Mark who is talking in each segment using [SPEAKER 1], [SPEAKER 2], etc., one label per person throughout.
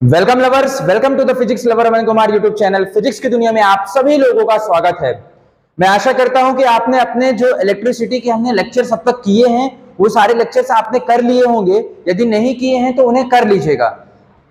[SPEAKER 1] Welcome lovers, welcome to the physics lover Aman Kumar YouTube channel. Physics की दुनिया में आप सभी लोगों का स्वागत है। मैं आशा करता हूं कि आपने अपने जो इलेक्ट्रिसिटी के हमने लेक्चर्स अब तक किए हैं वो सारे लेक्चर्स आपने कर लिए होंगे। यदि नहीं किए हैं तो उन्हें कर लीजिएगा।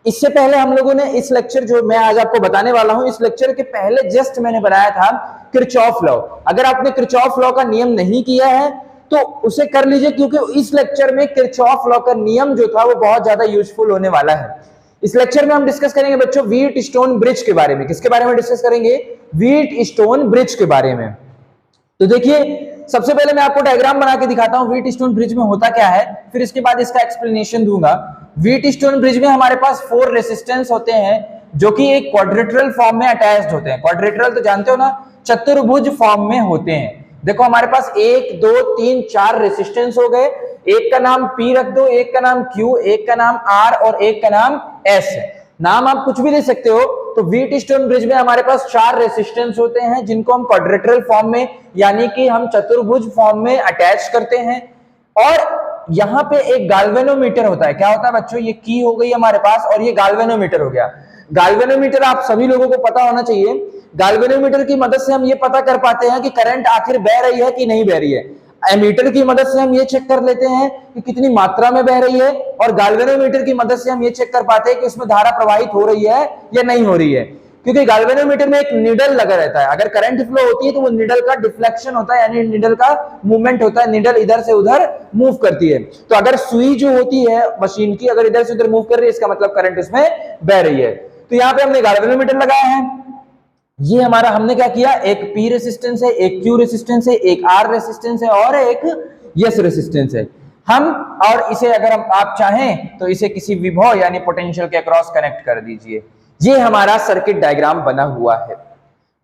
[SPEAKER 1] इससे पहले हम लोगों ने इस लेक्चर जो मैं आज आपको बताने वाला हूं, इस लेक्चर के पहले जस्ट मैंने बनाया था किरचॉफ लॉ। अगर आपने किरचॉफ लॉ का नियम नहीं किया है तो उसे कर लीजिए, क्योंकि इस लेक्चर में किरचॉफ लॉ का नियम जो था वो बहुत ज्यादा यूजफुल होने वाला है। इस लेक्चर में हम डिस्कस करेंगे बच्चों व्हीट स्टोन ब्रिज के बारे में। किसके बारे में डिस्कस करेंगे? व्हीट स्टोन ब्रिज के बारे में। तो देखिए, सबसे पहले मैं आपको डायग्राम बना के दिखाता हूं व्हीट स्टोन ब्रिज में होता क्या है, फिर इसके बाद इसका एक्सप्लेनेशन दूंगा। व्हीट स्टोन ब्रिज में हमारे पास 4 रेसिस्टेंस होते हैं जो कि एक क्वाड्रिलेटरल फॉर्म में अटैच्ड होते हैं। क्वाड्रिलेटरल तो जानते हो ना, चतुर्भुज फॉर्म में होते हैं। देखो हमारे पास 1 2 3 4 रेसिस्टेंस हो गए। एक का नाम P रख दो, एक का नाम Q, एक का नाम R और एक का नाम S है। नाम आप कुछ भी दे सकते हो। तो व्हीट स्टोन ब्रिज में हमारे पास 4 रेसिस्टेंस होते हैं जिनको हम क्वाड्रिलेटरल फॉर्म में यानी कि हम चतुर्भुज फॉर्म में अटैच करते हैं। और यहाँ पे एक गाल्वेनोमीटर होता है। क्या होता है बच्चों? ये की हो गई हमारे पास और ये गाल्वेनोमीटर हो गया। गाल्वेनोमीटर आप सभी लोगों को पता होना चाहिए। गाल्वेनोमीटर की मदद से हम ये पता कर पाते हैं कि करंट आखिर बह रही है कि नहीं बह रही है। एमीटर की मदद से हम ये चेक कर लेते हैं कि कितनी मात्रा में बह रही है, और गाल्वेनोमीटर की मदद से हम ये चेक कर पाते हैं कि उसमें धारा प्रवाहित हो रही है या नहीं हो रही है। क्योंकि गाल्वेनोमीटर में एक निडल लगा रहता है। अगर करंट फ्लो होती है तो वो निडल का डिफ्लेक्शन होता है, यानी निडल का मूवमेंट होता है। निडल इधर से उधर मूव करती है। तो अगर सुई जो होती है मशीन की अगर इधर से उधर मूव कर रही है, इसका मतलब करंट उसमें बह रही है। तो यहाँ पे हमने गाल्वेनोमीटर लगाया है। ये हमारा हमने क्या किया, एक P रेसिस्टेंस है, एक Q रेसिस्टेंस है, एक R रेसिस्टेंस है और एक S रेसिस्टेंस है। हम और इसे अगर हम आप चाहें तो इसे किसी विभव यानी पोटेंशियल के अक्रॉस कनेक्ट कर दीजिए। ये हमारा सर्किट डायग्राम बना हुआ है।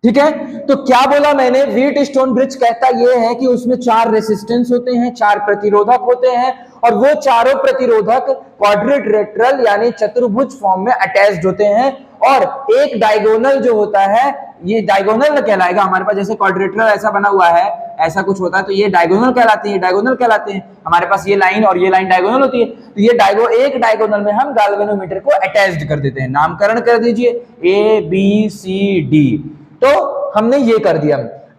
[SPEAKER 1] ठीक है, तो क्या बोला मैंने? व्हीट स्टोन ब्रिज कहता यह है कि उसमें 4 रेसिस्टेंस होते हैं, 4 प्रतिरोधक होते हैं, और वो चारों प्रतिरोधक क्वाड्रिलेटरल यानी चतुर्भुज फॉर्म में अटैच्ड होते हैं। और एक डायगोनल जो होता है, ये डायगोनल कहलाएगा हमारे पास। जैसे क्वाड्रिलेटरल ऐसा बना हुआ है, ऐसा कुछ होता है, तो ये डायगोनल कहलाती है, डायगोनल कहलाते हैं। हमारे पास ये लाइन और ये लाइन डायगोनल होती है। तो ये एक डायगोनल में हम गाल्वेनोमीटर को अटैच्ड कर देते हैं। नामकरण कर दीजिए ABCD। तो हमने ये कर दिया।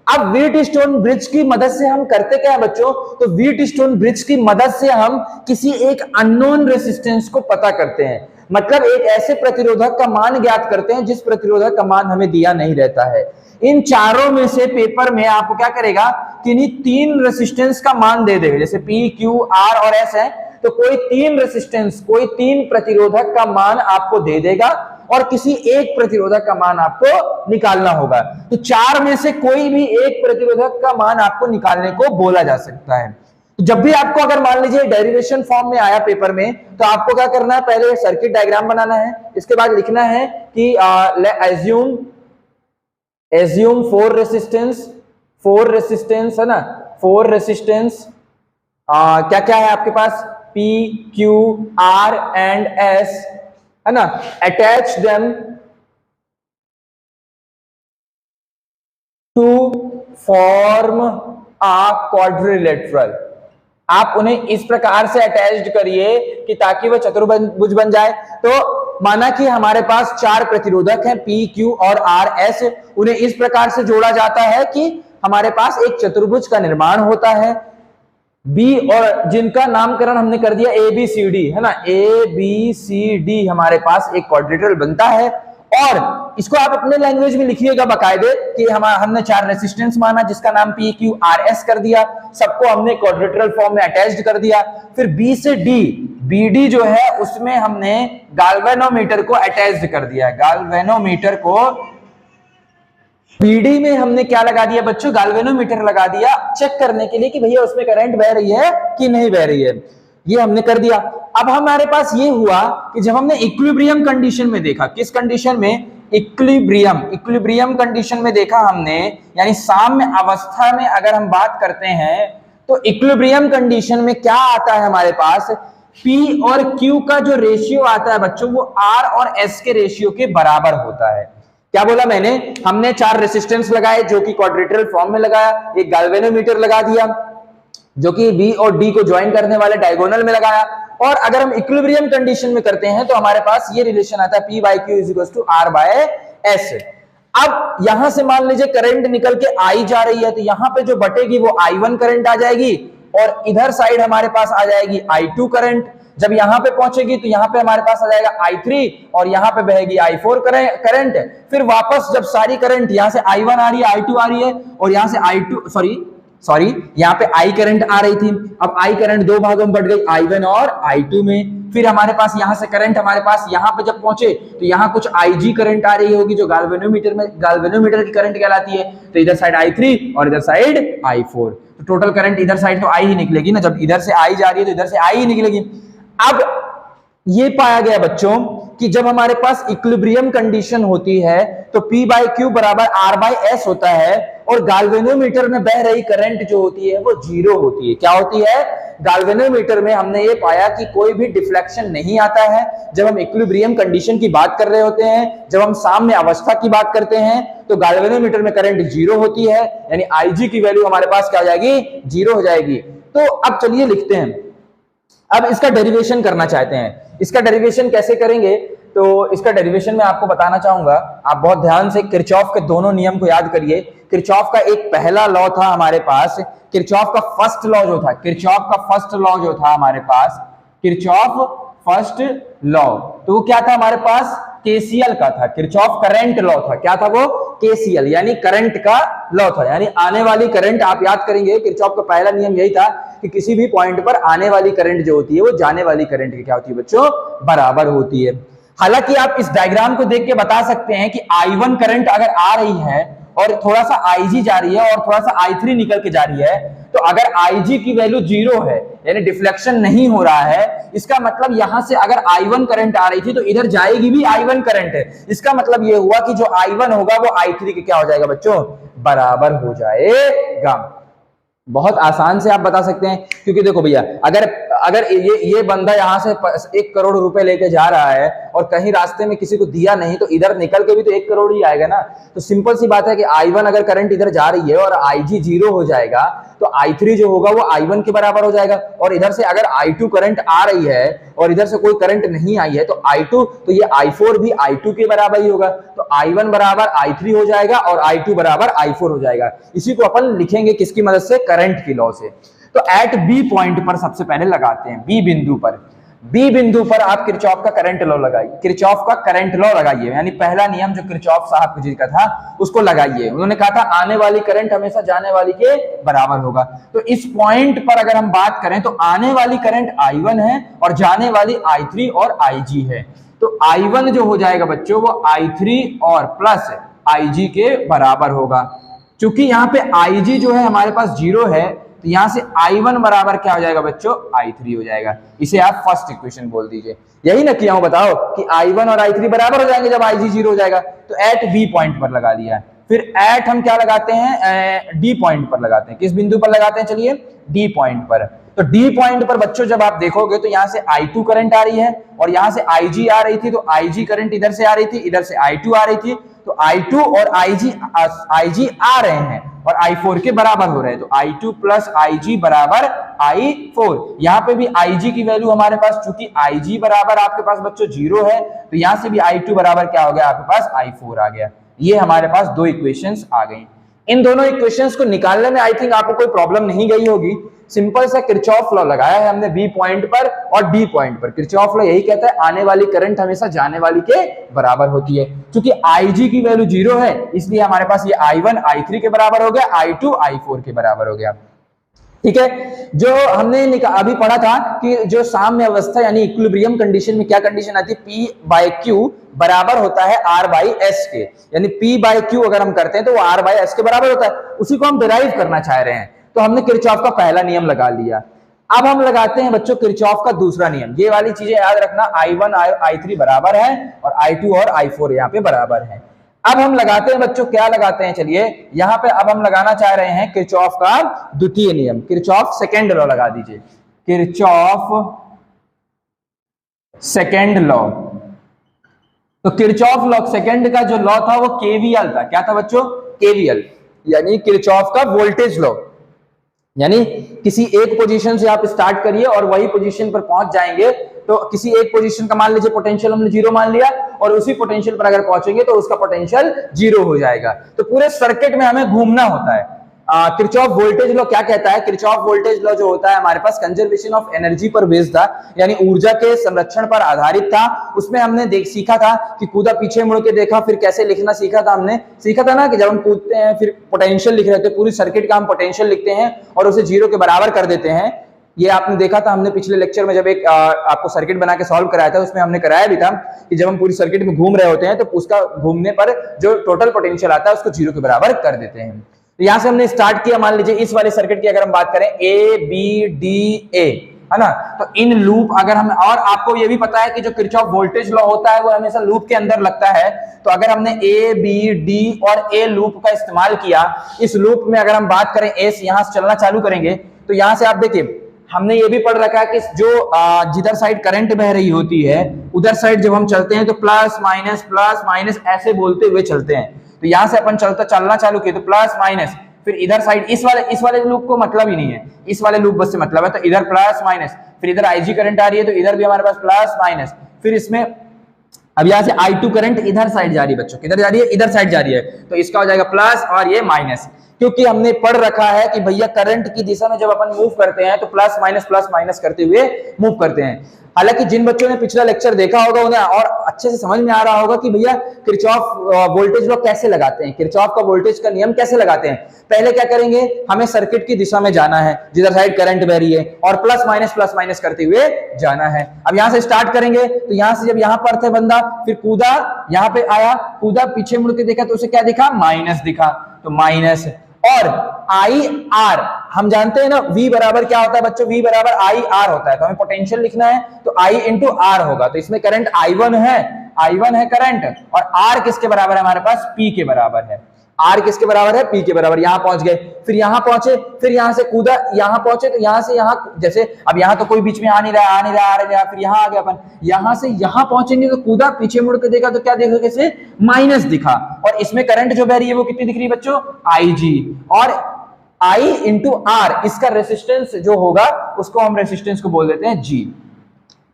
[SPEAKER 1] अब व्हीट स्टोन ब्रिज की मदद से हम करते क्या है बच्चों? तो व्हीट स्टोन ब्रिज की मदद से हम किसी एक अननोन रेसिस्टेंस को पता करते हैं। मतलब एक ऐसे प्रतिरोधक का मान ज्ञात करते हैं जिस प्रतिरोधक का मान हमें दिया नहीं रहता है। इन चारों में से पेपर में आपको क्या करेगा कि इन्हीं 3 रेसिस्टेंस का मान दे देगा। जैसे P, Q, R और S है, तो कोई 3 रेसिस्टेंस, कोई 3 प्रतिरोधक का मान आपको दे देगा और किसी एक प्रतिरोधक का मान आपको निकालना होगा। तो 4 में से कोई भी एक प्रतिरोधक का मान आपको निकालने को बोला जा सकता है। तो जब भी आपको अगर मान लीजिए डेरिवेशन फॉर्म में आया पेपर में, तो आपको क्या करना है? पहले सर्किट डायग्राम बनाना है। इसके बाद लिखना है कि एज्यूम 4 रेसिस्टेंस है ना, 4 रेसिस्टेंस क्या क्या है आपके पास? P, Q, R and S है ना। Attach them to form a quadrilateral. आप उन्हें इस प्रकार से अटैच्ड करिए कि ताकि वह चतुर्भुज बन जाए। तो माना कि हमारे पास 4 प्रतिरोधक हैं P, Q और R, S। उन्हें इस प्रकार से जोड़ा जाता है कि हमारे पास एक चतुर्भुज का निर्माण होता है। B और जिनका नामकरण हमने कर दिया ABCD है ना, ABCD हमारे पास एक क्वाड्रिलेटरल बनता है। और इसको आप अपने लैंग्वेज में लिखिएगा बकायदे कि हमने 4 रेसिस्टेंस माना जिसका नाम P, Q, R, S कर दिया। सबको हमने क्वाड्रिलेटरल फॉर्म में अटैच्ड कर दिया। फिर B से D, BD जो है उसमें हमने गाल्वेनोमीटर को अटैच्ड कर दिया। गाल्वेनोमीटर को BD में हमने क्या लगा दिया बच्चों? गाल्वेनोमीटर लगा दिया चेक करने के लिए कि भैया उसमें करंट बह रही है कि नहीं बह रही है। ये हमने कर दिया। अब हमारे पास ये हुआ कि जब हमने इक्विलिब्रियम कंडीशन में देखा, किस कंडीशन में? इक्विलिब्रियम कंडीशन में देखा हमने, यानी साम्य अवस्था में अगर हम बात करते हैं तो इक्विलिब्रियम कंडीशन में क्या आता है हमारे पास? P और Q का जो रेशियो आता है बच्चों वो R और S के रेशियो के बराबर होता है। क्या बोला मैंने? हमने 4 रेसिस्टेंस लगाए जो कि क्वाड्रिलेटरल फॉर्म में लगाया। एक गाल्वेनोमीटर लगा दिया जो कि B और D को ज्वाइन करने वाले डायगोनल में लगाया। और अगर हम इक्विलिब्रियम कंडीशन में करते हैं तो हमारे पास ये रिलेशन आता है P by Q is equal to R by S. अब यहां से मान लीजिए करंट निकल के आई जा रही है, तो यहां पे जो बटेगी वो I1 करंट आ जाएगी और इधर साइड हमारे पास आ जाएगी I2 करंट। जब यहां पे पहुंचेगी तो यहां पे हमारे पास आ जाएगा I3 और यहां पे बहेगी I4 करंट। फिर वापस जब सारी करंट यहां से I1 आ रही है, I2 आ रही है और यहां से I2 सॉरी यहां पे I करंट आ रही थी, अब I करंट दो भागों में बढ़ गई, I1 और I2 में। फिर हमारे पास यहां से करंट हमारे पास यहां पे जब पहुंचे तो यहां कुछ IG करंट आ रही होगी जो गाल्वेनोमीटर की करंट कहलाती है। तो इधर साइड I3 और इधर साइड I4, तो टोटल करंट इधर साइड तो I ही निकलेगी ना, जब इधर से I जा रही है तो इधर से I ही निकलेगी। अब ये पाया गया बच्चों कि जब हमारे पास इक्विलिब्रियम कंडीशन होती है तो P बाई क्यू बराबर R बाई एस होता है और गाल्वेनोमीटर में बह रही करंट जो होती है वो जीरो होती है। क्या होती है? गाल्वेनोमीटर में हमने ये पाया कि कोई भी डिफ्लेक्शन नहीं आता है जब हम इक्विलिब्रियम कंडीशन की बात कर रहे होते हैं। जब हम साम्य अवस्था की बात करते हैं तो गाल्वेनोमीटर में करंट जीरो होती है, यानी IG की वैल्यू हमारे पास क्या हो जाएगी? जीरो हो जाएगी। तो अब चलिए लिखते हैं, अब इसका डेरिवेशन करना चाहते हैं। इसका डेरिवेशन कैसे करेंगे? तो इसका डेरिवेशन मैं आपको बताना चाहूंगा, आप बहुत ध्यान से किरचॉफ के दोनों नियम को याद करिए। किरचॉफ का एक पहला लॉ था हमारे पास, किरचॉफ का फर्स्ट लॉ जो था, किरचॉफ का फर्स्ट लॉ जो था हमारे पास, किरचॉफ फर्स्ट लॉ, तो वो क्या था हमारे पास? केसीएल का था। किरचॉफ करंट लॉ था, क्या था वो? केसीएल, यानी करंट का लॉ था, यानी आने वाली करंट। आप याद करेंगे किरचॉफ का पहला नियम यही था कि किसी भी पॉइंट पर आने वाली करंट जो होती है वो जाने वाली करंट की क्या होती है बच्चों? बराबर होती है। हालांकि आप इस डायग्राम को देख के बता सकते हैं कि I1 करंट अगर आ रही है और थोड़ा सा IG जा रही है और थोड़ा सा I3 निकल के जा रही है, तो अगर IG की वैल्यू जीरो है यानी डिफ्लेक्शन नहीं हो रहा है, इसका मतलब यहां से अगर I1 करंट आ रही थी तो इधर जाएगी भी I1 करंट है। इसका मतलब ये हुआ कि जो I1 होगा वो I3 के क्या हो जाएगा बच्चों? बराबर हो जाएगा। बहुत आसान से आप बता सकते हैं, क्योंकि देखो भैया अगर ये बंदा यहां से 1 करोड़ रुपए लेके जा रहा है और कहीं रास्ते में किसी को दिया नहीं तो इधर निकल के भी तो 1 करोड़ ही आएगा ना। तो सिंपल सी बात है कि I1 अगर करंट इधर जा रही है और IG जीरो हो जाएगा तो I3 जो होगा वो I1 के बराबर हो जाएगा। और इधर से अगर I2 करंट आ रही है और इधर से कोई करंट नहीं आई है तो I2, तो ये I4 भी I2 के बराबर ही होगा। तो I1 बराबर I3 हो जाएगा और I2 बराबर I4 हो जाएगा। इसी को अपन लिखेंगे किसकी मदद से? करंट की लॉ से। तो एट बी पॉइंट पर सबसे पहले लगाते हैं, बी बिंदु पर आप किरचॉफ का करंट लॉ लगाइए, किरचॉफ का करंट लॉ लगाइए, यानी पहला नियम जो किरचॉफ साहब जी का था उसको लगाइए। उन्होंने कहा था आने वाली करंट हमेशा जाने वाली के बराबर होगा। तो इस पॉइंट पर अगर हम बात करें तो आने वाली करंट I1 है और जाने वाली I3 और IG है। तो I1 जो हो जाएगा बच्चों वो I3 और प्लस IG के बराबर होगा। चूंकि यहाँ पे IG जो है हमारे पास जीरो है तो यहां से I1 बराबर क्या हो जाएगा बच्चों? I3 हो जाएगा। इसे आप फर्स्ट इक्वेशन बोल दीजिए। यही ना किया हूं, बताओ कि I1 और I3 बराबर हो जाएंगे जब IG जीरो हो जाएगा। तो एट बी पॉइंट पर लगा दिया। फिर एट हम क्या लगाते हैं? डी पॉइंट पर लगाते हैं। किस बिंदु पर लगाते हैं? चलिए डी पॉइंट पर। तो डी पॉइंट पर बच्चों जब आप देखोगे तो यहां से I2 करंट आ रही है और यहां से IG आ रही थी, तो IG करंट इधर से आ रही थी, इधर से I2 आ रही थी। तो I2 और IG आ रहे हैं और I4 के बराबर हो रहे हैं। तो I2 प्लस IG बराबर I4। यहां पे भी IG की वैल्यू हमारे पास, चूंकि IG बराबर आपके पास बच्चों जीरो है तो यहां से भी I2 बराबर क्या हो गया? आपके पास I4 आ गया। ये हमारे पास दो इक्वेशंस आ गई। इन दोनों इक्वेशंस को निकालने में आई थिंक आपको कोई प्रॉब्लम नहीं गई होगी। सिंपल सा किरचॉफ लॉ लगाया है हमने बी पॉइंट पर और डी पॉइंट पर। किरचॉफ लॉ यही कहता है आने वाली करंट हमेशा जाने वाली के बराबर होती है। क्योंकि IG की वैल्यू जीरो है इसलिए हमारे पास ये I1 I3 के बराबर हो गया, I2 I4 के बराबर हो गया। ठीक है, जो हमने अभी पढ़ा था कि जो साम्य अवस्था यानी इक्विलिब्रियम कंडीशन में क्या कंडीशन आती है? P बाय Q बराबर होता है R बाई S के, यानी P बाय Q अगर हम करते हैं तो वो R बाई S के बराबर होता है। उसी को हम डिराइव करना चाह रहे हैं। तो हमने किरचॉफ का पहला नियम लगा लिया। अब हम लगाते हैं बच्चों किरचॉफ का दूसरा नियम। ये वाली चीजें याद रखना, I1 I3 बराबर है और I2 और I4 यहाँ पे बराबर है। अब हम लगाते हैं बच्चों, क्या लगाते हैं? चलिए यहां पे अब हम लगाना चाह रहे हैं किरचॉफ का द्वितीय नियम, किरचॉफ सेकेंड लॉ लगा दीजिए, किरचॉफ सेकेंड लॉ। तो किरचॉफ लॉ सेकेंड का जो लॉ था वो केवीएल था। क्या था बच्चों? केवीएल, यानी किरचॉफ का वोल्टेज लॉ। यानी किसी एक पोजीशन से आप स्टार्ट करिए और वही पोजीशन पर पहुंच जाएंगे, तो किसी एक पोजीशन का मान लीजिए पोटेंशियल हमने जीरो मान लिया और उसी पोटेंशियल पर अगर पहुंचेंगे तो उसका पोटेंशियल जीरो हो जाएगा। तो पूरे सर्किट में हमें घूमना होता है। किरचॉफ वोल्टेज लॉ क्या कहता है? किरचॉफ वोल्टेज लॉ जो होता है हमारे पास कंजर्वेशन ऑफ एनर्जी पर बेस्ड था, यानी ऊर्जा के संरक्षण पर आधारित था। उसमें हमने सीखा था कि कूदा पीछे मुड़ के देखा, फिर कैसे लिखना सीखा था। हमने सीखा था ना कि जब हम कूदते हैं फिर पोटेंशियल लिख रहे थे, पूरी सर्किट का हम पोटेंशियल लिखते हैं और उसे जीरो के बराबर कर देते हैं। ये आपने देखा था हमने पिछले लेक्चर में जब एक आपको सर्किट बना के सॉल्व कराया था, उसमें हमने कराया भी था कि जब हम पूरी सर्किट में घूम रहे होते हैं तो उसका घूमने पर जो टोटल पोटेंशियल आता है उसको जीरो के बराबर कर देते हैं। तो यहां से हमने स्टार्ट किया, मान लीजिए इस वाले सर्किट की अगर हम बात करें ए बी डी ए, है ना, तो इन लूप अगर हम, और आपको ये भी पता है कि जो किरचॉफ वोल्टेज लॉ होता है वो हमेशा लूप के अंदर लगता है। तो अगर हमने ए बी डी और ए लूप का इस्तेमाल किया, इस लूप में अगर हम बात करें ए से यहां से चलना चालू करेंगे तो यहां से आप देखिए हमने ये भी पढ़ रखा है कि जो जिधर साइड करंट बह रही होती है उधर साइड जब हम चलते हैं तो प्लस माइनस ऐसे बोलते हुए चलते हैं। तो यहां से अपन चलना चालू किए तो प्लस माइनस, फिर इधर साइड इस वाले लूप को मतलब ही नहीं है, इस वाले लूप बस से मतलब है, तो इधर प्लस माइनस, फिर इधर आईजी करंट आ रही है तो इधर भी हमारे पास प्लस माइनस, फिर इसमें अब यहां से I2 करंट इधर साइड जा रही है बच्चों, किधर जा रही है? इधर साइड जा रही है, तो इसका हो जाएगा प्लस और ये माइनस, क्योंकि हमने पढ़ रखा है कि भैया करंट की दिशा में जब अपन मूव करते हैं तो प्लस माइनस करते हुए मूव करते हैं। हालांकि जिन बच्चों ने पिछला लेक्चर देखा होगा उन्हें और अच्छे से समझ में आ रहा होगा कि भैया किरचॉफ वोल्टेज लॉ कैसे लगाते हैं, किरचॉफ का वोल्टेज का नियम कैसे लगाते हैं। पहले क्या करेंगे, हमें सर्किट की दिशा में जाना है जिधर साइड करंट बह रही है और प्लस माइनस करते हुए जाना है। अब यहां से स्टार्ट करेंगे तो यहां से जब यहां पर थे बंदा, फिर कूदा, यहां पे आया, कूदा, पीछे मुड़ के देखा तो उसे क्या दिखा? माइनस दिखा, तो माइनस। और आई आर हम जानते हैं ना, V बराबर क्या होता है बच्चों? V बराबर आई आर होता है। तो हमें पोटेंशियल लिखना है तो I इंटू आर होगा, तो इसमें करंट I1 है करंट, और R किसके बराबर है हमारे पास? P के बराबर है। R किसके बराबर है? P के बराबर। यहां पहुंच गए, फिर यहां पहुंचे, फिर यहां से कूदा, यहां पहुंचे, तो यहां से यहां, जैसे अब यहां तो कोई बीच में आ नहीं रहा, फिर यहां आ गया अपन, यहां से यहां पहुंचेंगे तो कूदा, पीछे मुड़ के देखा तो क्या देखा? कैसे? माइनस दिखा, और इसमें करंट जो बह रही है वो कितनी दिख रही है बच्चों? IG, और I इंटू आर, इसका रेसिस्टेंस जो होगा उसको हम रेसिस्टेंस को बोल देते हैं G।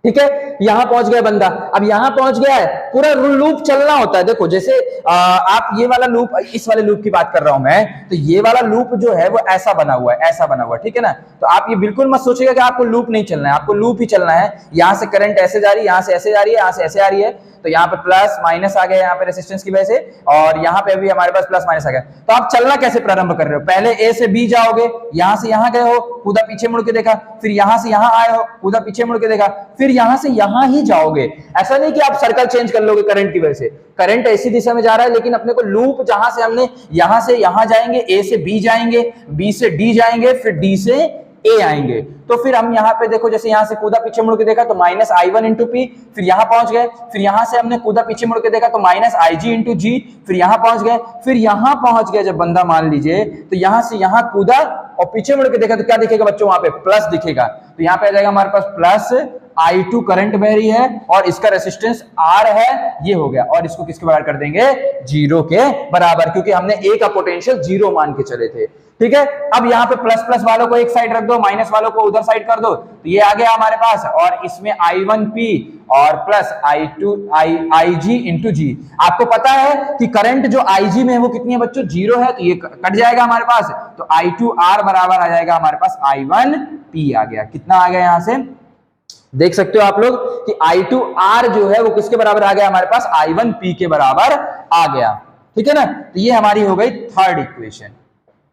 [SPEAKER 1] ठीक है, यहां पहुंच गया बंदा। अब यहां पहुंच गया है, पूरा लूप चलना होता है। देखो जैसे आप ये वाला लूप, इस वाले लूप की बात कर रहा हूं मैं, तो ये वाला लूप जो है वो ऐसा बना हुआ है, ठीक है ना। तो आप ये बिल्कुल मत सोचिएगा कि आपको लूप नहीं चलना है, आपको लूप ही चलना है। यहां से करंट ऐसे जा रही है, यहां से ऐसे जा रही है, यहां से ऐसे आ रही है, तो यहाँ पे प्लस माइनस आ गया यहाँ पे रेसिस्टेंस की वजह से, और यहाँ पे भी हमारे पास प्लस माइनस आ गया। तो आप चलना कैसे प्रारंभ कर रहे हो? पहले ए से बी जाओगे, यहां से यहां गए हो, कूदा पीछे मुड़ के देखा, फिर यहां से यहां आए हो, कूदा पीछे मुड़ के देखा, फिर यहां से यहां ही जाओगे। ऐसा नहीं कि आप सर्कल चेंज कर लोगे करंट की वजह से, करंट ऐसी दिशा में जा रहा है, लेकिन अपने को लूप जहां से हमने यहां से यहां जाएंगे, ए से बी जाएंगे, बी से डी जाएंगे, फिर डी से ए आएंगे। तो फिर हम यहाँ पे देखो, जैसे यहां से कूदा पीछे मुड़ के देखा तो माइनस I1 इंटू पी, फिर यहां पहुंच गए, फिर यहां से हमने कूदा पीछे मुड़ के देखा तो माइनस IG इंटू जी, फिर यहां पहुंच गए, फिर यहां पहुंच गए जब बंदा मान लीजिए, तो यहां से यहां कूदा और पीछे मुड़ के देखा तो क्या दिखेगा बच्चों? वहां पे प्लस दिखेगा। तो यहाँ पे आ जाएगा हमारे पास प्लस I2 करंट बह रही है और इसका रेसिस्टेंस R है, ये हो गया, और इसको किसके बराबर कर देंगे? 0 के बराबर, क्योंकि हमने A का पोटेंशियल 0 मान के चले थे। ठीक है, अब यहाँ पे प्लस प्लस वालों को एक साइड रख दो, माइनस वालों को उधर साइड कर दो, तो ये आ गया हमारे पास, और इसमें I1P और प्लस IG इंटू जी। आपको पता है कि करंट जो IG में है वो कितनी है बच्चों? 0 है, तो ये कट जाएगा हमारे पास, तो I2R बराबर आ जाएगा हमारे पास I1P आ गया। कितना आ गया? यहां से देख सकते हो आप लोग कि I2R जो है वो किसके बराबर आ गया हमारे पास? I1P के बराबर आ गया। ठीक है ना, तो ये हमारी हो गई थर्ड इक्वेशन।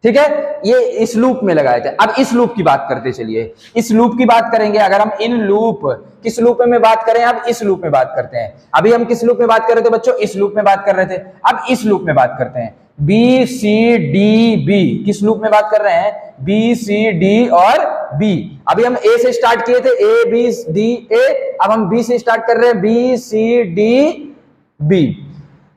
[SPEAKER 1] ठीक है, ये इस लूप में लगाए थे। अब इस लूप की बात करते चलिए, इस लूप की बात करेंगे। अगर हम इन लूप, किस लूप में बात करें? अब इस लूप में बात करते हैं। अभी हम किस लूप में बात कर रहे थे बच्चों? इस लूप में बात कर रहे थे। अब इस लूप में बात करते हैं, बी सी डी बी। किस लूप में बात कर रहे हैं? बी सी डी और बी। अभी हम ए से स्टार्ट किए थे, ए बी डी ए, अब हम बी से स्टार्ट कर रहे हैं, बी सी डी बी।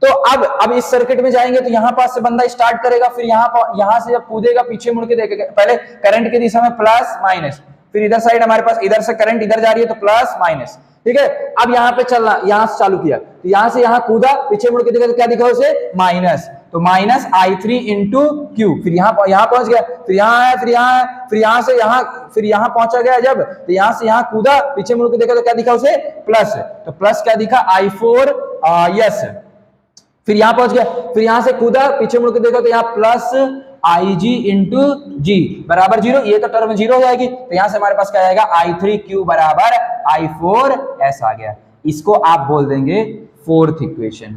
[SPEAKER 1] तो अब इस सर्किट में जाएंगे तो यहां पास से बंदा स्टार्ट करेगा, फिर यहां से जब कूदेगा पीछे मुड़ के देखेगा, पहले करंट की दिशा में प्लस माइनस, फिर इधर साइड हमारे पास इधर से करंट इधर जा रही है तो प्लस माइनस। ठीक है, अब यहां पे चलना, यहां से चालू किया, तो यहां से यहां कूदा, पीछे मुड़ के देखा तो क्या दिखा उसे? माइनस। तो माइनस I3 इंटू क्यू, फिर यहाँ पहुंच गया, फिर यहाँ है, फिर यहाँ है, फिर यहाँ से यहाँ, फिर यहाँ पहुंचा गया जब, तो यहाँ से यहाँ कूदा, पीछे मुड़ के देखा तो क्या दिखा उसे, प्लस, तो प्लस क्या दिखा I4 यस, फिर यहाँ पहुंच गया, फिर यहाँ से कूदा, पीछे मुड़ के देखा तो यहाँ प्लस IG इंटू जी बराबर 0, ये तो टर्म 0 हो जाएगी, तो यहां से हमारे पास क्या आएगा I3Q बराबर I4S आ गया। इसको आप बोल देंगे फोर्थ इक्वेशन।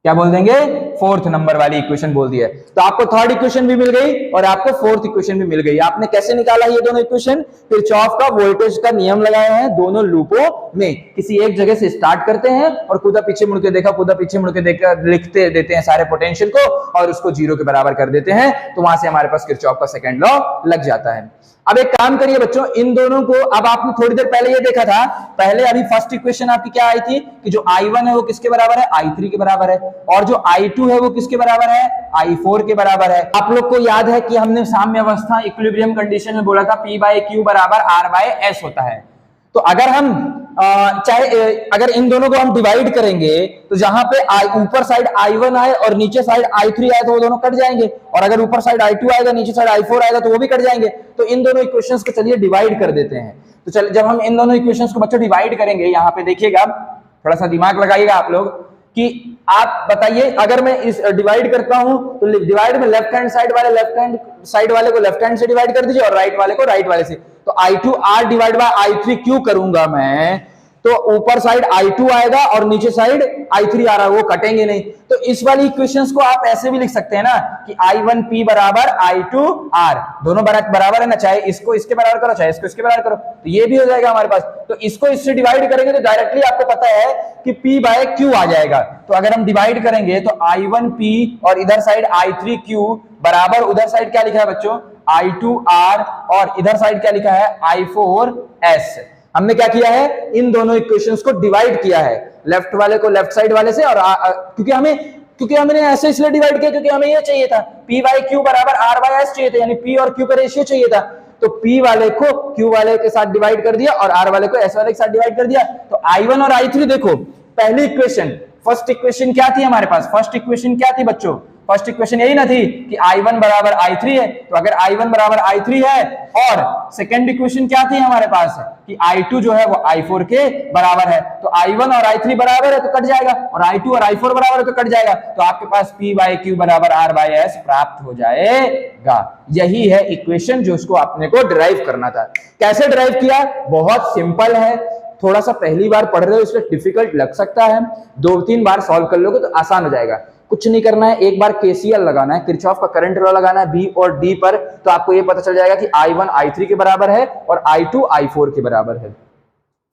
[SPEAKER 1] क्या बोल देंगे, फोर्थ नंबर वाली इक्वेशन बोल दिया। तो आपको थर्ड इक्वेशन भी मिल गई और आपको फोर्थ इक्वेशन भी मिल गई। आपने कैसे निकाला ये दोनों इक्वेशन, किरचॉफ का वोल्टेज का नियम लगाए हैं दोनों लूपों में, किसी एक जगह से स्टार्ट करते हैं और कूदा पीछे मुड़ के देखा, कूदा पीछे मुड़ के देखा, लिखते देते हैं सारे पोटेंशियल को और उसको 0 के बराबर कर देते हैं, तो वहां से हमारे पास किरचॉफ का सेकंड लॉ लग जाता है। अब एक काम करिए बच्चों, इन दोनों को, अब आपने थोड़ी देर पहले ये देखा था, पहले अभी फर्स्ट इक्वेशन आपकी क्या आई थी कि जो I1 है वो किसके बराबर है, I3 के बराबर है, और जो I2 है वो किसके बराबर है, I4 के बराबर है। आप लोग को याद है कि हमने साम्य अवस्था इक्विलिब्रियम कंडीशन में बोला था P/Q बराबर R/S होता है। तो अगर हम अगर इन दोनों को हम डिवाइड करेंगे तो जहां पे ऊपर साइड I1 आए और नीचे साइड I3 आए तो वो दोनों कट जाएंगे, और अगर ऊपर साइड I2 आएगा नीचे साइड I4 आएगा तो वो भी कट जाएंगे। तो इन दोनों इक्वेशंस को चलिए डिवाइड कर देते हैं। तो चल, जब हम इन दोनों इक्वेशंस को बच्चों डिवाइड करेंगे, यहाँ पे देखिएगा, थोड़ा सा दिमाग लगाइएगा आप लोग कि आप बताइए, अगर मैं इस डिवाइड करता हूं तो डिवाइड में लेफ्ट हैंड साइड वाले को लेफ्ट हैंड से डिवाइड कर दीजिए और राइट वाले को राइट वाले से। तो I2R डिवाइड बाय I3Q करूंगा मैं, तो ऊपर साइड I2 आएगा और नीचे साइड I3 आ रहा है, वो कटेंगे नहीं। तो इस वाली इक्वेशंस को आप ऐसे भी लिख सकते हैं ना कि I1P बराबर I2R, दोनों बराबर है ना, चाहे इसको इसके बराबर करो चाहे इसको इसके बराबर करो, तो ये भी हो जाएगा हमारे पास। तो इसको इससे डिवाइड करेंगे तो डायरेक्टली आपको पता है कि P/Q आ जाएगा। तो अगर हम डिवाइड करेंगे तो I1P और इधर साइड I3Q बराबर, उधर साइड क्या लिखा है बच्चों, I2R, और इधर साइड क्या लिखा है, I4S। हमने क्या किया है, इन दोनों इक्वेशंस को डिवाइड किया है, लेफ्ट वाले को लेफ्ट साइड वाले से, और क्योंकि हमने ऐसे इसलिए डिवाइड किया क्योंकि हमें ये चाहिए था P/Q बराबर R/S चाहिए था, यानी P और Q का रेशियो चाहिए था। तो P वाले को Q वाले के साथ डिवाइड कर दिया और R वाले को S वाले के साथ डिवाइड कर दिया। तो I1 और I3 देखो, पहली इक्वेशन, फर्स्ट इक्वेशन क्या थी हमारे पास, फर्स्ट इक्वेशन क्या थी बच्चों, फर्स्ट इक्वेशन यही ना थी कि I1 बराबर I3 है। तो अगर I1 बराबर I3 है, और सेकंड इक्वेशन क्या थी हमारे पास कि I2 जो है वो I4 के बराबर है, तो I1 और I3 बराबर है तो कट जाएगा, और I2 और I4 बराबर है तो कट जाएगा। तो आपके पास P/Q बराबर R/S प्राप्त हो जाएगा। यही है इक्वेशन जो उसको आपने को डिराइव करना था। कैसे डिराइव किया, बहुत सिंपल है, थोड़ा सा पहली बार पढ़ रहे हो इसलिए डिफिकल्ट लग सकता है, 2-3 बार सॉल्व कर लोगे तो आसान हो जाएगा। कुछ नहीं करना है, एक बार KCL लगाना है, किरचॉफ का करंट लॉ लगाना है B और D पर, तो आपको ये पता चल जाएगा कि I1 I3 के बराबर है और I2 I4 के बराबर है।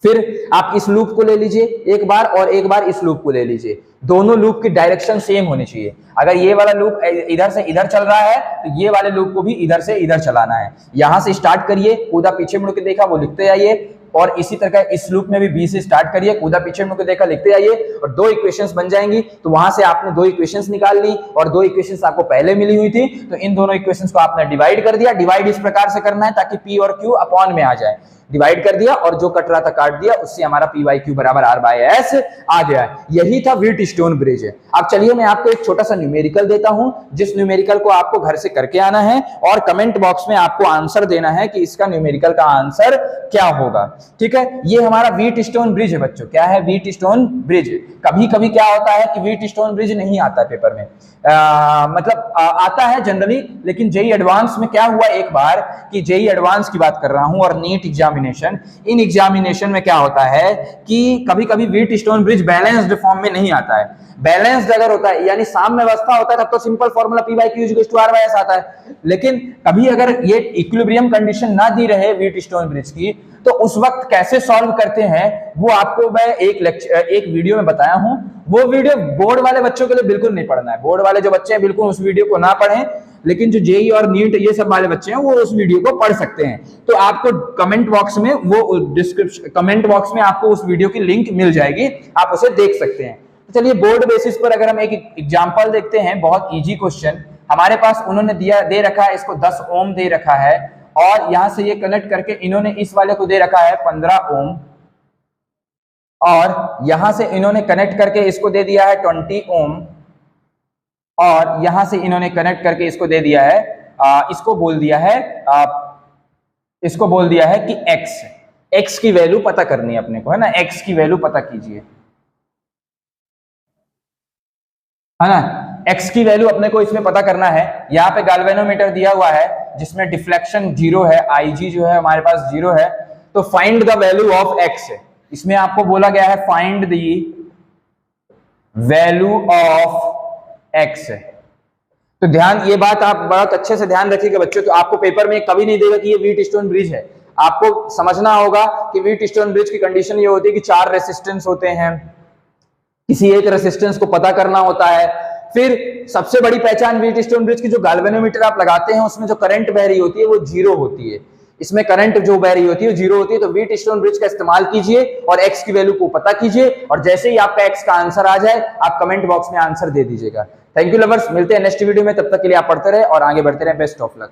[SPEAKER 1] फिर आप इस लूप को ले लीजिए एक बार और एक बार इस लूप को ले लीजिए, दोनों लूप की डायरेक्शन सेम होनी चाहिए। अगर ये वाला लूप इधर से इधर चल रहा है तो ये वाले लूप को भी इधर से इधर चलाना है। यहां से स्टार्ट करिए, कूदा पीछे मुड़ के देखा वो लिखते जाइए, और इसी तरह इस लूप में भी B से स्टार्ट करिए, कूदा पीछे मुड़ के देखा लिखते जाइए, और 2 इक्वेशंस बन जाएंगी। तो वहां से आपने 2 इक्वेशंस निकाल ली और 2 इक्वेशंस आपको पहले मिली हुई थी, तो इन दोनों इक्वेशंस को आपने डिवाइड कर दिया। डिवाइड इस प्रकार से करना है ताकि P और Q अपॉन में आ जाए, डिवाइड कर दिया और जो कट रहा था काट दिया, उससे हमारा P/Q बराबर R/S आ गया। यही था व्हीटस्टोन ब्रिज। अब चलिए मैं आपको एक छोटा सा न्यूमेरिकल देता हूं, जिस न्यूमेरिकल को आपको घर से करके आना है और कमेंट बॉक्स में आपको आंसर देना है कि इसका न्यूमेरिकल का आंसर क्या होगा। ठीक है, ये हमारा व्हीटस्टोन ब्रिज है बच्चों। क्या है, व्हीटस्टोन ब्रिज। कभी कभी क्या होता है कि व्हीटस्टोन ब्रिज नहीं आता है पेपर में, मतलब आता है जनरली, लेकिन जेईई एडवांस में क्या हुआ एक बार कि जेईई एडवांस की बात कर रहा हूं और नीट एग्जामिनेशन, इन एग्जामिनेशन में क्या होता है कि कभी कभी व्हीटस्टोन ब्रिज बैलेंस्ड फॉर्म में नहीं आता है। बैलेंस्ड अगर होता है यानी साम्य अवस्था होता है तब तो सिंपल फॉर्मूला P/Q = R/S आता है, लेकिन कभी अगर ये इक्विलिब्रियम कंडीशन ना दी रहे व्हीटस्टोन ब्रिज की, तो उस वक्त कैसे सॉल्व करते हैं वो आपको मैं एक वीडियो में बताया हूं। वो वीडियो बोर्ड वाले बच्चों के लिए बिल्कुल नहीं पढ़ना है, बोर्ड वाले जो बच्चे हैं बिल्कुल उस वीडियो को ना पढ़ें, लेकिन जो जेईई और नीट ये सब वाले बच्चे हैं वो उस वीडियो को पढ़ सकते हैं। तो आपको कमेंट बॉक्स में वो डिस्क्रिप्शन, कमेंट बॉक्स में आपको उस वीडियो की लिंक मिल जाएगी, आप उसे देख सकते हैं। तो चलिए बोर्ड बेसिस पर अगर हम एक एग्जांपल देखते हैं, बहुत इजी क्वेश्चन हमारे पास उन्होंने दे रखा है, इसको 10 ओम दे रखा है, और यहां से ये कनेक्ट करके इन्होंने इस वाले को दे रखा है 15 ओम, और यहां से इन्होंने कनेक्ट करके इसको दे दिया है 20 ओम, और यहां से इन्होंने कनेक्ट करके इसको दे दिया है, इसको बोल दिया है कि x की वैल्यू पता करनी है अपने को, है ना, x की वैल्यू पता कीजिए, है ना, x की वैल्यू अपने को इसमें पता करना है। यहाँ पे गैल्वेनोमीटर दिया हुआ है जिसमें डिफ्लेक्शन 0 है, Ig जो है हमारे पास 0 है, तो find the value of x है। इसमें आपको बोला गया है find the value of x है। तो ध्यान, ये बात आप बहुत अच्छे से ध्यान रखिएगा बच्चों, तो आपको पेपर में कभी नहीं देगा कि ये व्हीटस्टोन ब्रिज है। आपको समझना होगा कि व्हीटस्टोन ब्रिज की कंडीशन ये होती है कि 4 रेसिस्टेंस होते हैं, किसी एक रेसिस्टेंस को पता करना होता है। फिर सबसे बड़ी पहचान व्हीटस्टोन ब्रिज की, जो गैल्वेनोमीटर आप लगाते हैं उसमें जो करंट बह रही होती है वो 0 होती है, इसमें करंट जो बह रही होती है वो 0 होती है। तो व्हीटस्टोन ब्रिज का इस्तेमाल कीजिए और x की वैल्यू को पता कीजिए, और जैसे ही आपका x का आंसर आ जाए आप कमेंट बॉक्स में आंसर दे दीजिएगा। थैंक यू लवर्स, मिलते हैं नेक्स्ट वीडियो में, तब तक के लिए आप पढ़ते रहे और आगे बढ़ते रहे। Best of luck.